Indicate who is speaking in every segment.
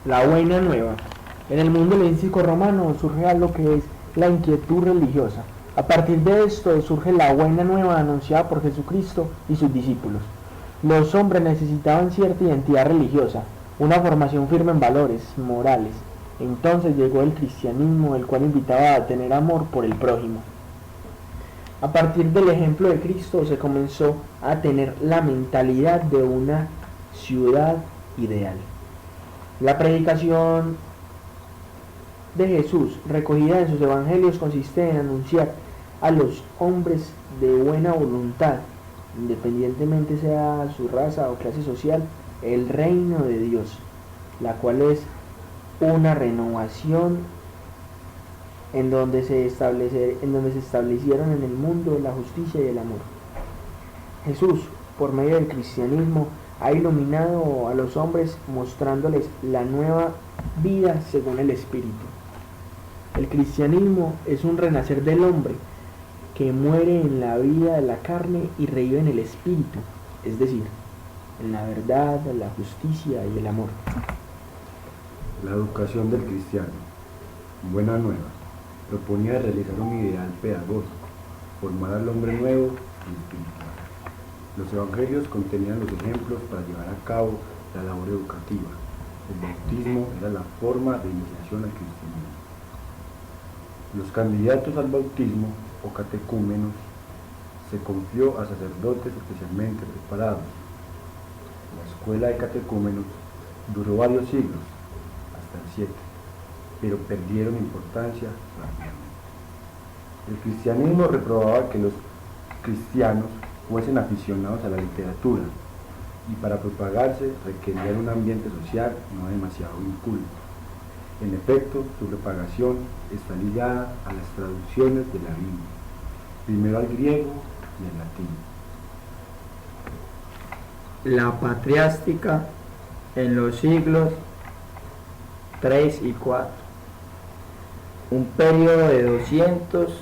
Speaker 1: La buena nueva. En el mundo helenístico romano surge algo que es la inquietud religiosa. A partir de esto surge la buena nueva anunciada por Jesucristo y sus discípulos. Los hombres necesitaban cierta identidad religiosa, una formación firme en valores morales. Entonces llegó el cristianismo, el cual invitaba a tener amor por el prójimo. A partir del ejemplo de Cristo se comenzó a tener la mentalidad de una ciudad ideal. La predicación de Jesús, recogida en sus evangelios, consiste en anunciar a los hombres de buena voluntad, independientemente sea su raza o clase social, el reino de Dios, la cual es una renovación en donde se establecieron en el mundo la justicia y el amor. Jesús, por medio del cristianismo, ha iluminado a los hombres mostrándoles la nueva vida según el Espíritu. El cristianismo es un renacer del hombre que muere en la vida de la carne y revive en el Espíritu, es decir, en la verdad, la justicia y el amor.
Speaker 2: La educación del cristiano, buena nueva, proponía realizar un ideal pedagógico, formar al hombre nuevo y espiritual. Los evangelios contenían los ejemplos para llevar a cabo la labor educativa. El bautismo era la forma de iniciación al cristianismo. Los candidatos al bautismo o catecúmenos se confió a sacerdotes especialmente preparados. La escuela de catecúmenos duró varios siglos, hasta el 7, pero perdieron importancia rápidamente. El cristianismo reprobaba que los cristianos fuesen aficionados a la literatura y para propagarse requerían un ambiente social no demasiado inculto. En efecto, su propagación está ligada a las traducciones de la Biblia, primero al griego y al latín.
Speaker 3: La patriástica en los siglos 3 y 4, un periodo de 200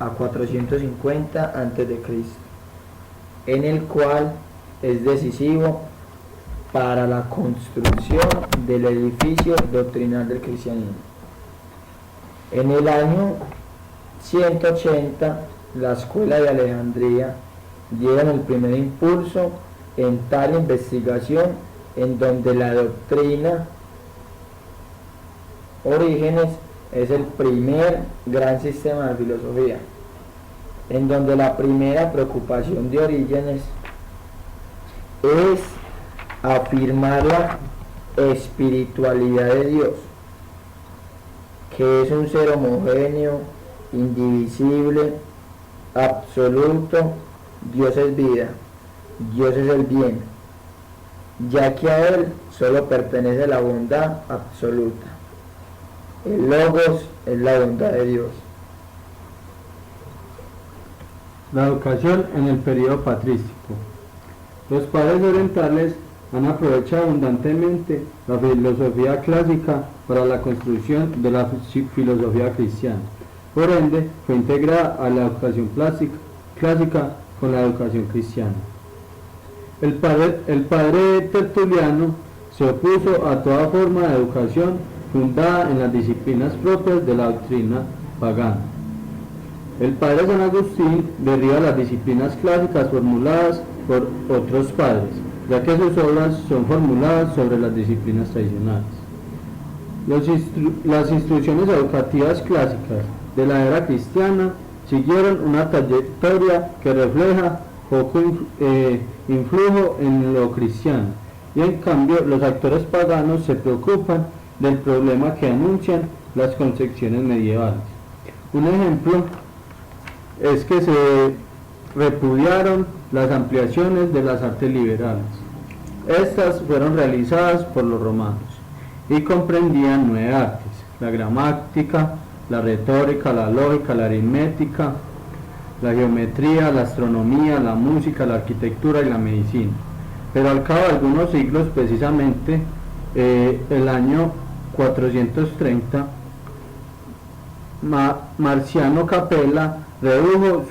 Speaker 3: a 450 a.C., en el cual es decisivo para la construcción del edificio doctrinal del cristianismo. En el año 180, la escuela de Alejandría dieron el primer impulso en tal investigación, en donde la doctrina Orígenes es el primer gran sistema de filosofía, en donde la primera preocupación de Orígenes es afirmar la espiritualidad de Dios, que es un ser homogéneo, indivisible, absoluto. Dios es vida, Dios es el bien, ya que a Él solo pertenece la bondad absoluta. El Logos es la bondad de Dios.
Speaker 4: La educación en el periodo patrístico. Los padres orientales han aprovechado abundantemente la filosofía clásica para la construcción de la filosofía cristiana. Por ende, fue integrada a la educación clásica con la educación cristiana. El padre Tertuliano se opuso a toda forma de educación fundada en las disciplinas propias de la doctrina pagana. El padre San Agustín derriba las disciplinas clásicas formuladas por otros padres, ya que sus obras son formuladas sobre las disciplinas tradicionales. Las instrucciones educativas clásicas de la era cristiana siguieron una trayectoria que refleja poco influjo en lo cristiano, y en cambio los actores paganos se preocupan del problema que anuncian las concepciones medievales. Un ejemplo es que se repudiaron las ampliaciones de las artes liberales. Estas fueron realizadas por los romanos y comprendían 9 artes: la gramática, la retórica, la lógica, la aritmética, la geometría, la astronomía, la música, la arquitectura y la medicina. Pero al cabo de algunos siglos, precisamente el año 430, Marciano Capella redujo